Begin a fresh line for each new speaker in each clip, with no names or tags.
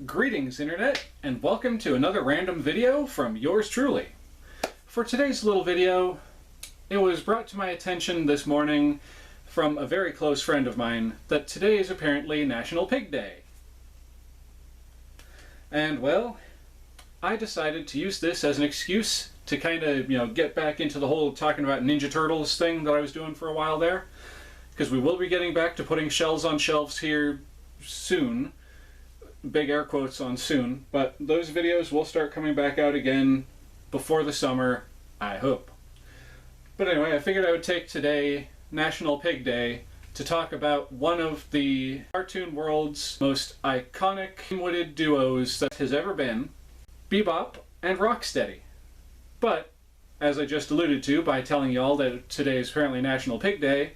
Greetings Internet, and welcome to another random video from yours truly. For today's little video, it was brought to my attention this morning from a very close friend of mine that today is apparently National Pig Day. And well, I decided to use this as an excuse to kind of, get back into the whole talking about Ninja Turtles thing that I was doing for a while there. Because we will be getting back to putting shells on shelves here soon. Big air quotes on soon, but those videos will start coming back out again before the summer, I hope. But anyway, I figured I would take today, National Pig Day, to talk about one of the cartoon world's most iconic dimwitted duos that has ever been, Bebop and Rocksteady. But, as I just alluded to by telling y'all that today is apparently National Pig Day,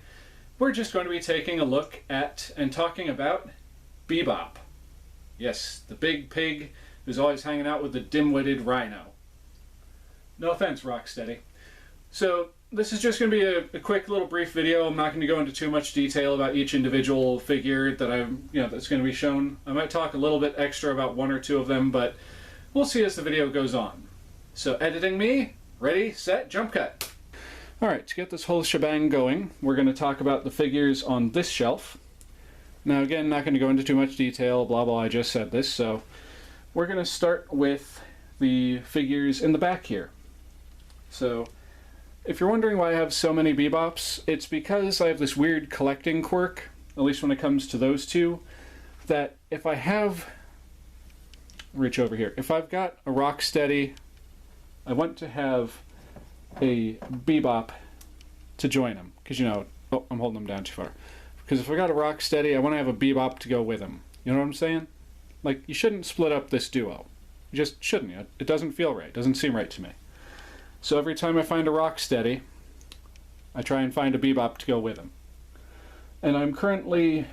we're just going to be taking a look at and talking about Bebop. Yes, the big pig who's always hanging out with the dim-witted rhino. No offense, Rocksteady. So, this is just going to be a quick little brief video. I'm not going to go into too much detail about each individual figure that that's going to be shown. I might talk a little bit extra about one or two of them, but we'll see as the video goes on. So, editing me, ready, set, jump cut. Alright, to get this whole shebang going, we're going to talk about the figures on this shelf. Now again, not going to go into too much detail, blah blah, I just said this, so we're going to start with the figures in the back here. So, if you're wondering why I have so many Bebops, it's because I have this weird collecting quirk, at least when it comes to those two, that if I have, reach over here, if I've got a Rocksteady, I want to have a Bebop to join them, because oh, I'm holding them down too far. Because if I got a Rocksteady, I want to have a Bebop to go with him. You know what I'm saying? Like, you shouldn't split up this duo. You just shouldn't. It doesn't feel right. It doesn't seem right to me. So every time I find a Rocksteady, I try and find a Bebop to go with him. And I'm currently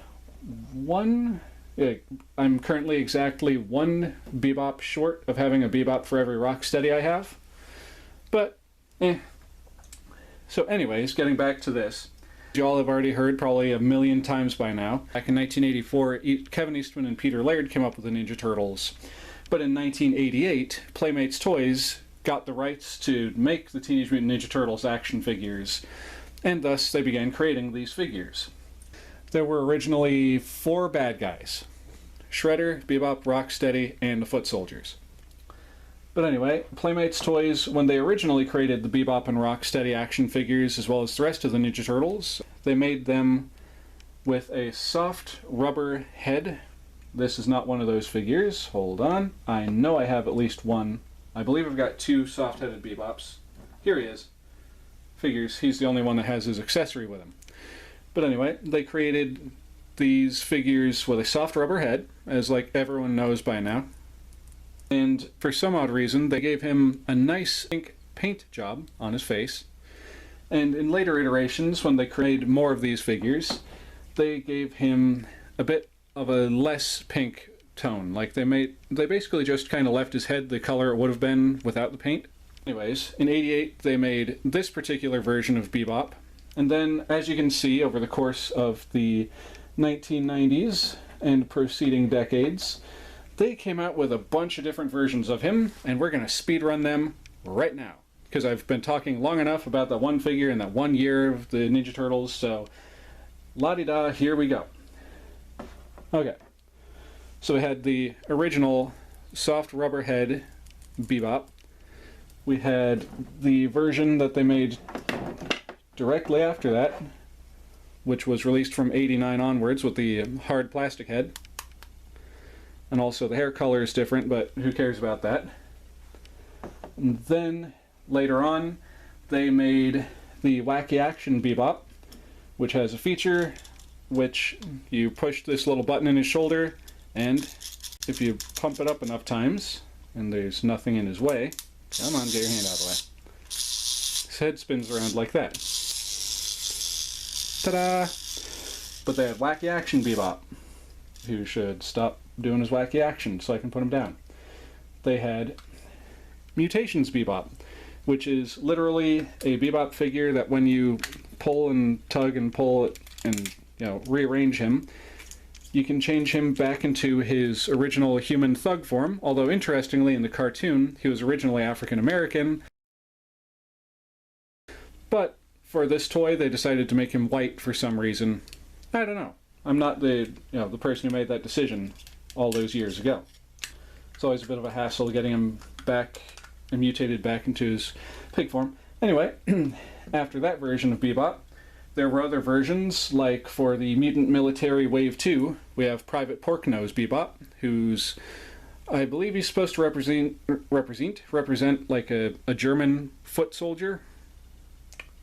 exactly one Bebop short of having a Bebop for every Rocksteady I have. But, So anyways, getting back to this. You all have already heard probably a million times by now. Back in 1984, Kevin Eastman and Peter Laird came up with the Ninja Turtles. But in 1988, Playmates Toys got the rights to make the Teenage Mutant Ninja Turtles action figures, and thus they began creating these figures. There were originally 4 bad guys: Shredder, Bebop, Rocksteady, and the Foot Soldiers. But anyway, Playmates Toys, when they originally created the Bebop and Rocksteady action figures as well as the rest of the Ninja Turtles, they made them with a soft rubber head. This is not one of those figures. Hold on. I know I have at least one. I believe I've got 2 soft-headed Bebops. Here he is. Figures. He's the only one that has his accessory with him. But anyway, they created these figures with a soft rubber head, as like everyone knows by now. And for some odd reason, they gave him a nice pink paint job on his face. And in later iterations, when they created more of these figures, they gave him a bit of a less pink tone. Like they basically just kind of left his head the color it would have been without the paint. Anyways, in '88, they made this particular version of Bebop. And then, as you can see, over the course of the 1990s and preceding decades, they came out with a bunch of different versions of him, and we're going to speedrun them right now. Because I've been talking long enough about that one figure and that 1 year of the Ninja Turtles, so la-di-da, here we go. Okay, so we had the original soft rubber head Bebop. We had the version that they made directly after that, which was released from '89 onwards with the hard plastic head. And also the hair color is different, but who cares about that? And then, later on, they made the Wacky Action Bebop, which has a feature which you push this little button in his shoulder, and if you pump it up enough times, and there's nothing in his way, come on, get your hand out of the way. His head spins around like that. Ta-da! But they had Wacky Action Bebop, who should stop doing his wacky action so I can put him down. They had Mutations Bebop, which is literally a Bebop figure that when you pull and tug and pull it and rearrange him, you can change him back into his original human thug form, although interestingly in the cartoon he was originally African American, but for this toy they decided to make him white for some reason. I don't know. I'm not the the person who made that decision all those years ago. It's always a bit of a hassle getting him back and mutated back into his pig form. Anyway, after that version of Bebop, there were other versions, like for the Mutant Military Wave 2, we have Private Porknose Bebop, who's, I believe he's supposed to represent like a German foot soldier.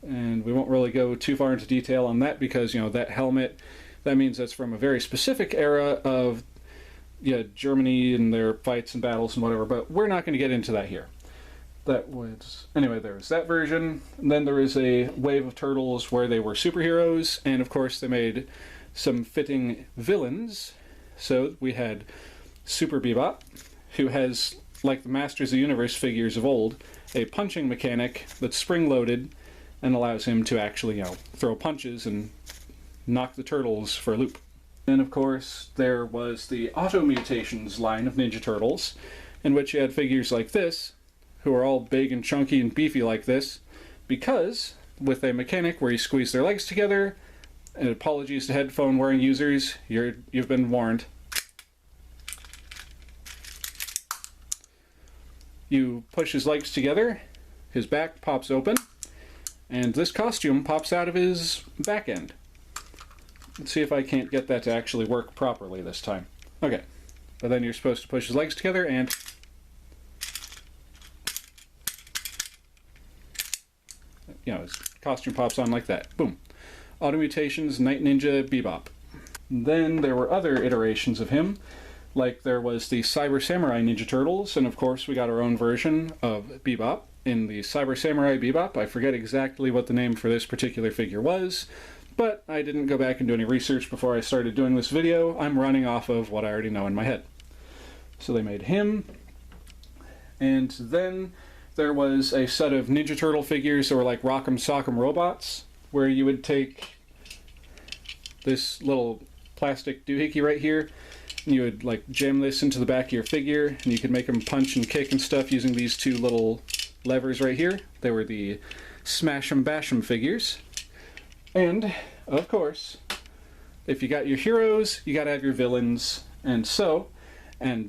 And we won't really go too far into detail on that because, that helmet, that means that's from a very specific era of Germany and their fights and battles and whatever, but we're not going to get into that here. Anyway, there was that version, and then there was a wave of turtles where they were superheroes, and of course they made some fitting villains. So we had Super Bebop, who has, like the Masters of the Universe figures of old, a punching mechanic that's spring-loaded and allows him to actually, throw punches and knock the turtles for a loop. Then, of course, there was the Auto-Mutations line of Ninja Turtles, in which you had figures like this, who are all big and chunky and beefy like this, because with a mechanic where you squeeze their legs together, and apologies to headphone-wearing users, you've been warned. You push his legs together, his back pops open, and this costume pops out of his back end. Let's see if I can't get that to actually work properly this time. Okay, but then you're supposed to push his legs together and his costume pops on like that. Boom. Auto-Mutations Night Ninja Bebop. Then there were other iterations of him, like there was the Cyber Samurai Ninja Turtles, and of course we got our own version of Bebop. In the Cyber Samurai Bebop, I forget exactly what the name for this particular figure was, but I didn't go back and do any research before I started doing this video. I'm running off of what I already know in my head. So they made him, and then there was a set of Ninja Turtle figures that were like Rock'em Sock'em robots, where you would take this little plastic doohickey right here, and you would like jam this into the back of your figure, and you could make them punch and kick and stuff using these two little levers right here. They were the Smash 'em Bash 'em figures. And, of course, if you got your heroes, you gotta have your villains, and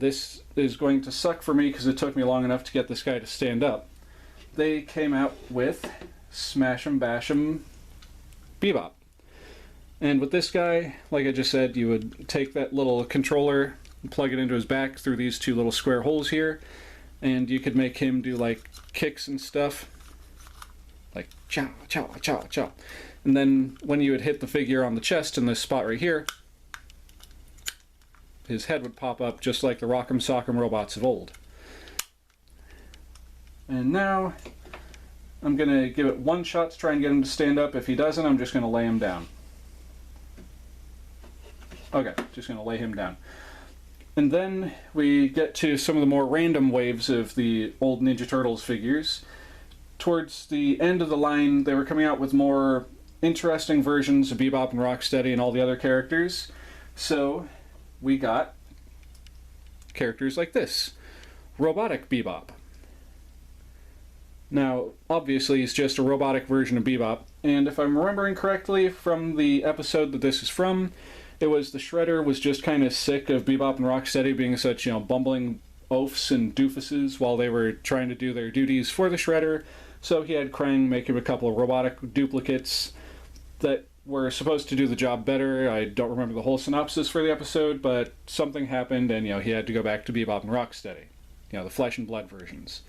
this is going to suck for me because it took me long enough to get this guy to stand up. They came out with Smash 'em Bash 'em Bebop. And with this guy, like I just said, you would take that little controller and plug it into his back through these two little square holes here, and you could make him do like kicks and stuff. Like chow, chow, chow, chow. And then when you would hit the figure on the chest in this spot right here, his head would pop up just like the Rock'em Sock'em robots of old. And now I'm going to give it one shot to try and get him to stand up. If he doesn't, I'm just going to lay him down. Okay, just going to lay him down. And then we get to some of the more random waves of the old Ninja Turtles figures. Towards the end of the line, they were coming out with more interesting versions of Bebop and Rocksteady and all the other characters. So we got characters like this. Robotic Bebop. Now, obviously, it's just a robotic version of Bebop, and if I'm remembering correctly from the episode that this is from, it was the Shredder was just kind of sick of Bebop and Rocksteady being such, bumbling oafs and doofuses while they were trying to do their duties for the Shredder, so he had Krang make him a couple of robotic duplicates that were supposed to do the job better. I don't remember the whole synopsis for the episode, but something happened and, he had to go back to Bebop and Rocksteady. The flesh and blood versions.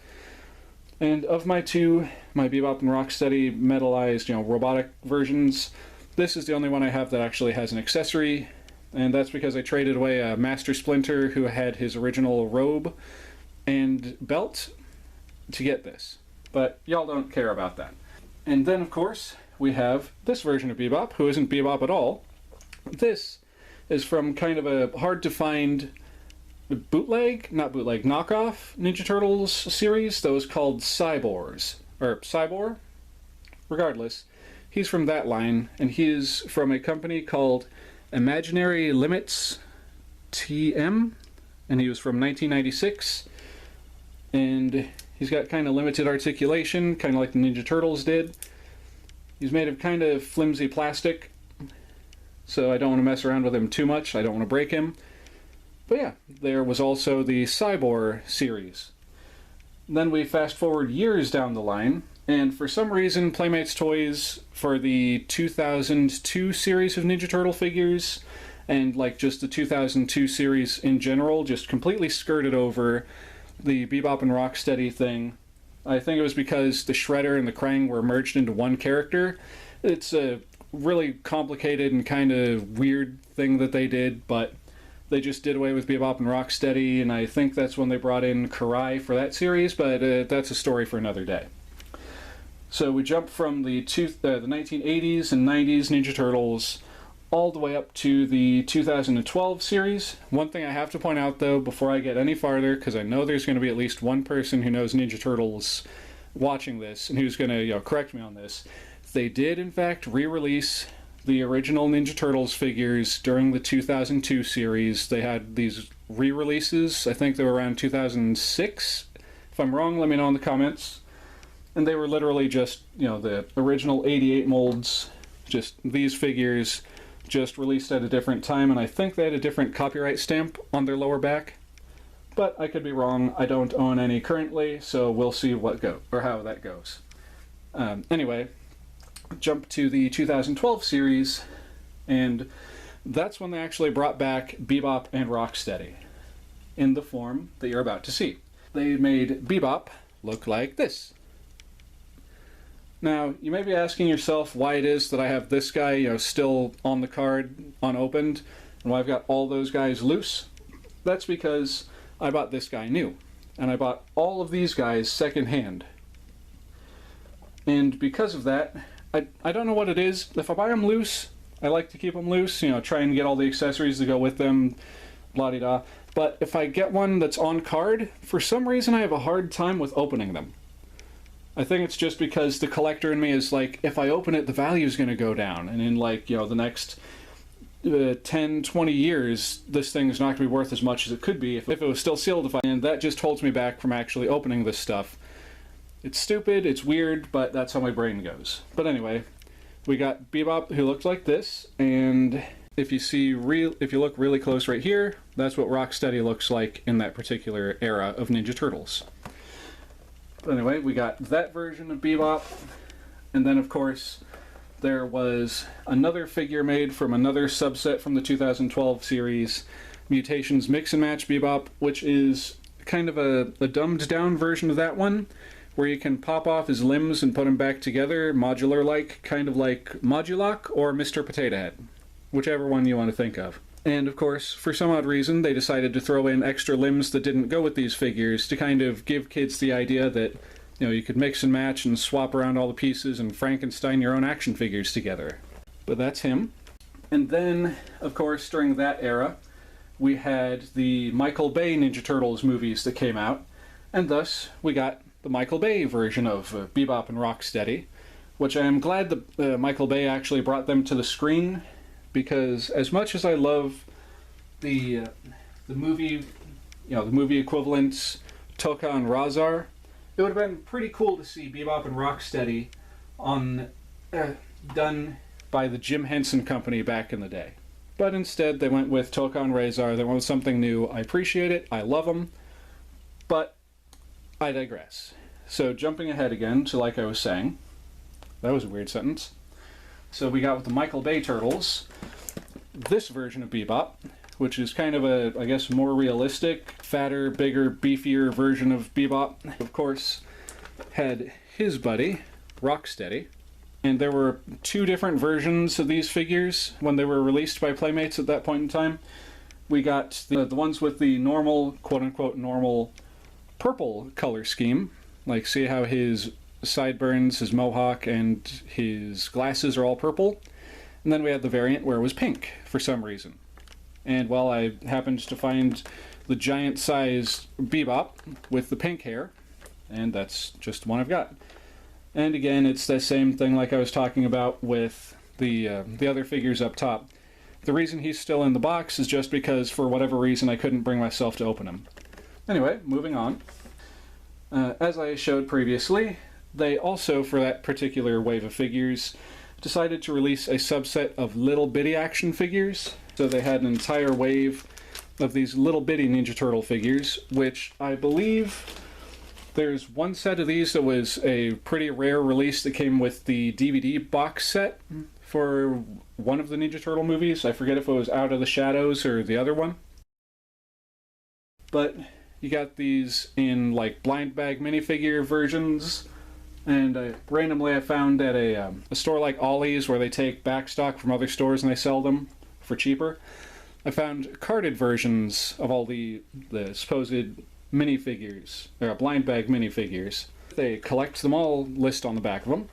And of my Bebop and Rocksteady metalized, robotic versions, this is the only one I have that actually has an accessory, and that's because I traded away a Master Splinter who had his original robe and belt to get this. But y'all don't care about that. And then, of course, we have this version of Bebop, who isn't Bebop at all. This is from kind of a hard-to-find knockoff Ninja Turtles series that was called Cybor. Regardless, he's from that line, and he is from a company called Imaginary Limits TM, and he was from 1996, and he's got kind of limited articulation, kind of like the Ninja Turtles did. He's made of kind of flimsy plastic, so I don't want to mess around with him too much. I don't want to break him. But yeah, there was also the Cyborg series. Then we fast forward years down the line, and for some reason Playmates Toys, for the 2002 series of Ninja Turtle figures, and like just the 2002 series in general, just completely skirted over the Bebop and Rocksteady thing. I think it was because the Shredder and the Krang were merged into one character. It's a really complicated and kind of weird thing that they did, but they just did away with Bebop and Rocksteady, and I think that's when they brought in Karai for that series, but that's a story for another day. So we jump from the 1980s and 90s Ninja Turtles all the way up to the 2012 series. One thing I have to point out, though, before I get any farther, because I know there's going to be at least one person who knows Ninja Turtles watching this and who's going to correct me on this. They did, in fact, re-release the original Ninja Turtles figures during the 2002 series. They had these re-releases. I think they were around 2006. If I'm wrong, let me know in the comments. And they were literally just, the original 88 molds, just these figures, just released at a different time, and I think they had a different copyright stamp on their lower back. But I could be wrong. I don't own any currently, so we'll see how that goes. Anyway, jump to the 2012 series, and that's when they actually brought back Bebop and Rocksteady in the form that you're about to see. They made Bebop look like this. Now, you may be asking yourself why it is that I have this guy, still on the card, unopened, and why I've got all those guys loose. That's because I bought this guy new, and I bought all of these guys secondhand. And because of that, I don't know what it is. If I buy them loose, I like to keep them loose, try and get all the accessories to go with them, blah-de-da. But if I get one that's on card, for some reason I have a hard time with opening them. I think it's just because the collector in me is like, if I open it, the value is going to go down. And in the next 10, 20 years, this thing is not going to be worth as much as it could be if it was still sealed. And that just holds me back from actually opening this stuff. It's stupid, it's weird, but that's how my brain goes. But anyway, we got Bebop, who looked like this, and if you look really close right here, that's what Rocksteady looks like in that particular era of Ninja Turtles. But anyway, we got that version of Bebop, and then of course there was another figure made from another subset from the 2012 series, Mutations Mix and Match Bebop, which is kind of a dumbed down version of that one, where you can pop off his limbs and put them back together, modular-like, kind of like Modulok or Mr. Potato Head, whichever one you want to think of. And of course, for some odd reason, they decided to throw in extra limbs that didn't go with these figures to kind of give kids the idea that, you could mix and match and swap around all the pieces and Frankenstein your own action figures together. But that's him. And then, of course, during that era, we had the Michael Bay Ninja Turtles movies that came out, and thus we got the Michael Bay version of Bebop and Rocksteady, which I am glad that Michael Bay actually brought them to the screen, because as much as I love the movie, the movie equivalents, Toka and Razar, it would have been pretty cool to see Bebop and Rocksteady done by the Jim Henson Company back in the day. But instead, they went with Toka and Razar. They went with something new. I appreciate it. I love them. But I digress. So jumping ahead again to like I was saying, that was a weird sentence. So we got with the Michael Bay Turtles, this version of Bebop, which is kind of a, I guess, more realistic, fatter, bigger, beefier version of Bebop. Of course, had his buddy, Rocksteady. And there were two different versions of these figures when they were released by Playmates at that point in time. We got the ones with the normal, quote-unquote, normal purple color scheme. Like, see how his sideburns, his mohawk, and his glasses are all purple? And then we had the variant where it was pink, for some reason. And well, I happened to find the giant-sized Bebop with the pink hair, and that's just the one I've got. And again, it's the same thing like I was talking about with the other figures up top. The reason he's still in the box is just because, for whatever reason, I couldn't bring myself to open him. Anyway, moving on. As I showed previously, they also, for that particular wave of figures, decided to release a subset of little bitty action figures. So they had an entire wave of these little bitty Ninja Turtle figures, which I believe there's one set of these that was a pretty rare release that came with the DVD box set for one of the Ninja Turtle movies. I forget if it was Out of the Shadows or the other one. But you got these in like blind bag minifigure versions, and randomly I found at a store like Ollie's, where they take back stock from other stores and they sell them for cheaper, I found carded versions of all the supposed minifigures, or blind bag minifigures. They collect them all, list on the back of them.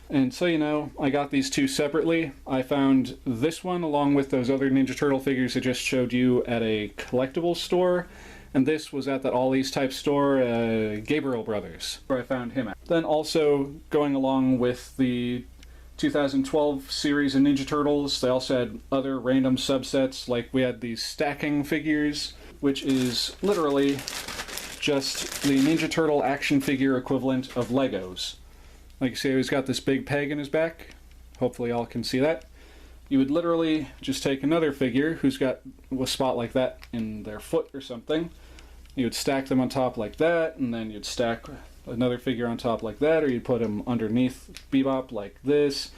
And so, you know, I got these two separately. I found this one along with those other Ninja Turtle figures I just showed you at a collectibles store, and this was at that Ollie's type store, Gabriel Brothers, where I found him at. Then also, going along with the 2012 series of Ninja Turtles, they also had other random subsets, like we had these stacking figures, which is literally just the Ninja Turtle action figure equivalent of Legos. Like you see, he's got this big peg in his back. Hopefully y'all can see that. You would literally just take another figure who's got a spot like that in their foot or something. You would stack them on top like that, and then you'd stack another figure on top like that, or you'd put him underneath Bebop like this.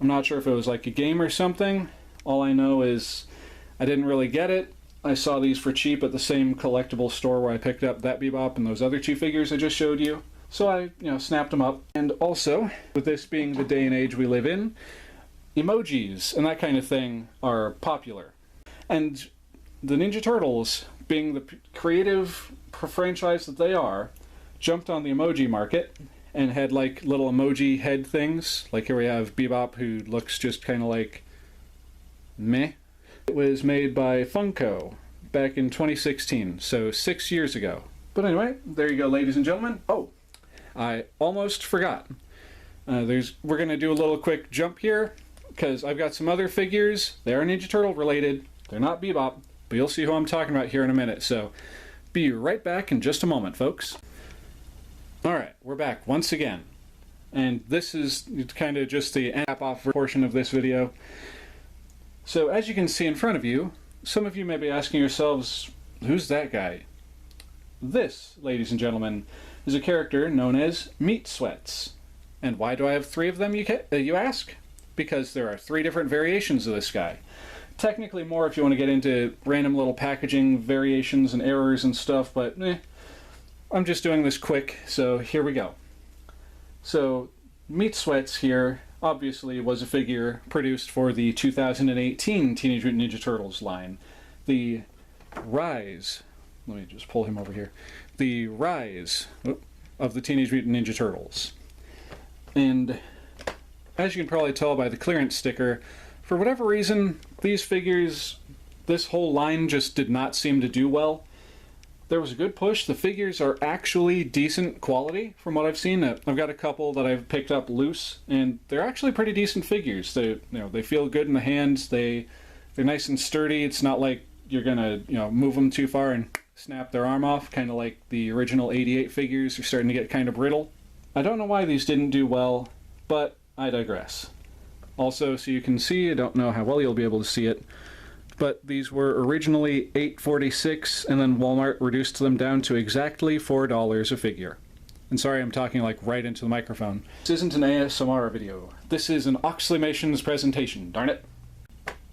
I'm not sure if it was like a game or something. All I know is I didn't really get it. I saw these for cheap at the same collectible store where I picked up that Bebop and those other two figures I just showed you. So I, snapped them up. And also, with this being the day and age we live in, emojis and that kind of thing are popular. And the Ninja Turtles, being the creative franchise that they are, jumped on the emoji market and had like little emoji head things. Like here we have Bebop, who looks just kind of like meh. It was made by Funko back in 2016, so 6 years ago. But anyway, there you go, ladies and gentlemen. Oh, I almost forgot. We're going to do a little quick jump here, because I've got some other figures. They are Ninja Turtle related. They're not Bebop, but you'll see who I'm talking about here in a minute. So be right back in just a moment, folks. Alright, we're back once again. And this is kind of just the cap-off portion of this video. So as you can see in front of you, some of you may be asking yourselves, who's that guy? This, ladies and gentlemen, is a character known as Meat Sweats. And why do I have 3 of them, you ask? Because there are 3 different variations of this guy. Technically more if you want to get into random little packaging variations and errors and stuff, but I'm just doing this quick, so here we go. So, Meat Sweats here obviously was a figure produced for the 2018 Teenage Mutant Ninja Turtles line. The Rise, let me just pull him over here, the Rise of the Teenage Mutant Ninja Turtles. And as you can probably tell by the clearance sticker, for whatever reason, these figures, this whole line just did not seem to do well. There was a good push. The figures are actually decent quality from what I've seen. I've got a couple that I've picked up loose, and they're actually pretty decent figures. They feel good in the hands. They're nice and sturdy. It's not like you're gonna move them too far and snap their arm off, kind of like the original '88 figures are starting to get kind of brittle. I don't know why these didn't do well, but I digress. Also, so you can see, I don't know how well you'll be able to see it, but these were originally $8.46, and then Walmart reduced them down to exactly $4 a figure. And sorry, I'm talking like right into the microphone. This isn't an ASMR video. This is an Oxleymations presentation, darn it.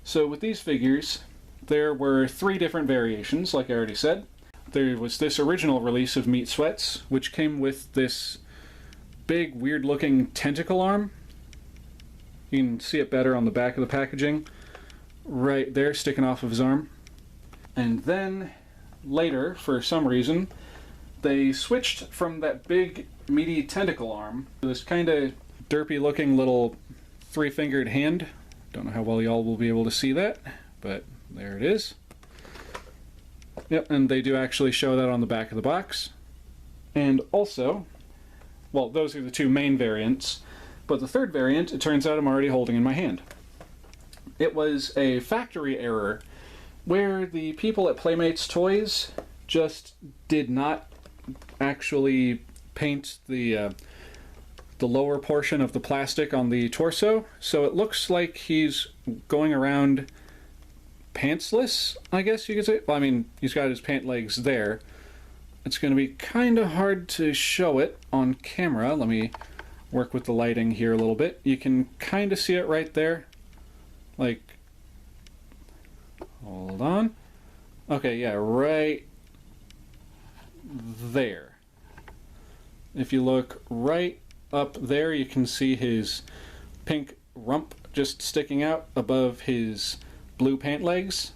So with these figures, there were 3 different variations, like I already said. There was this original release of Meat Sweats, which came with this big, weird-looking tentacle arm. You can see it better on the back of the packaging. Right there, sticking off of his arm. And then, later, for some reason, they switched from that big, meaty tentacle arm to this kind of derpy-looking little 3-fingered hand. Don't know how well y'all will be able to see that, but there it is. Yep, and they do actually show that on the back of the box. And also, well, those are the 2 main variants, but the 3rd variant, it turns out I'm already holding in my hand. it was a factory error where the people at Playmates Toys just did not actually paint the lower portion of the plastic on the torso, so it looks like he's going around pantsless, I guess you could say. Well, I mean, he's got his pant legs there. It's going to be kind of hard to show it on camera. Let me work with the lighting here a little bit. You can kind of see it right there. Like, hold on. Okay, yeah, right there. If you look right up there, you can see his pink rump just sticking out above his blue pant legs.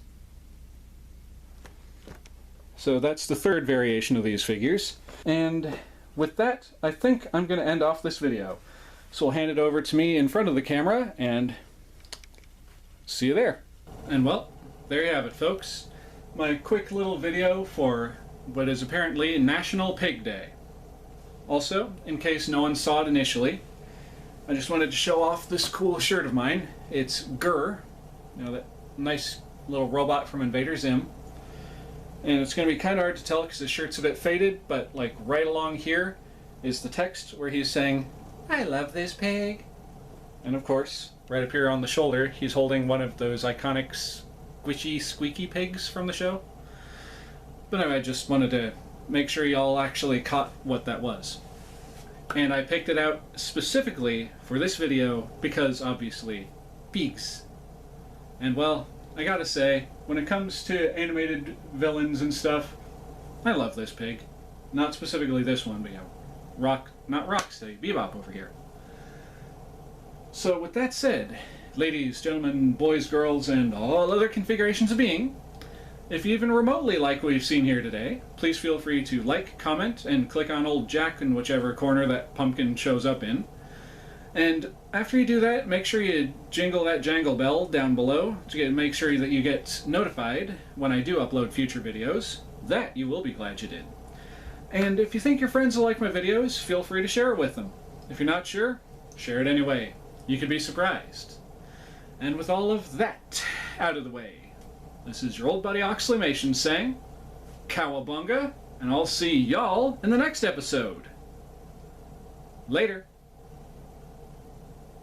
So that's the third variation of these figures. And with that, I think I'm going to end off this video. So we'll hand it over to me in front of the camera, and see you there. And well, there you have it, folks. My quick little video for what is apparently National Pig Day. Also, in case no one saw it initially, I just wanted to show off this cool shirt of mine. It's Gurr, you know, that nice little robot from Invader Zim. And it's going to be kind of hard to tell because the shirt's a bit faded, but like right along here is the text where he's saying, "I love this pig." And of course, right up here on the shoulder, he's holding one of those iconic squishy, squeaky pigs from the show. But anyway, I just wanted to make sure y'all actually caught what that was. And I picked it out specifically for this video because, obviously, pigs. And well, I gotta say, when it comes to animated villains and stuff, I love this pig. Not specifically this one, but yeah, not Rockstead, Bebop over here. So with that said, ladies, gentlemen, boys, girls, and all other configurations of being, if you even remotely like what you've seen here today, please feel free to like, comment, and click on old Jack in whichever corner that pumpkin shows up in. And after you do that, make sure you jingle that jangle bell down below to make sure that you get notified when I do upload future videos. That you will be glad you did. And if you think your friends will like my videos, feel free to share it with them. If you're not sure, share it anyway. You could be surprised. And with all of that out of the way, this is your old buddy Oxleymations saying, Cowabunga, and I'll see y'all in the next episode. Later.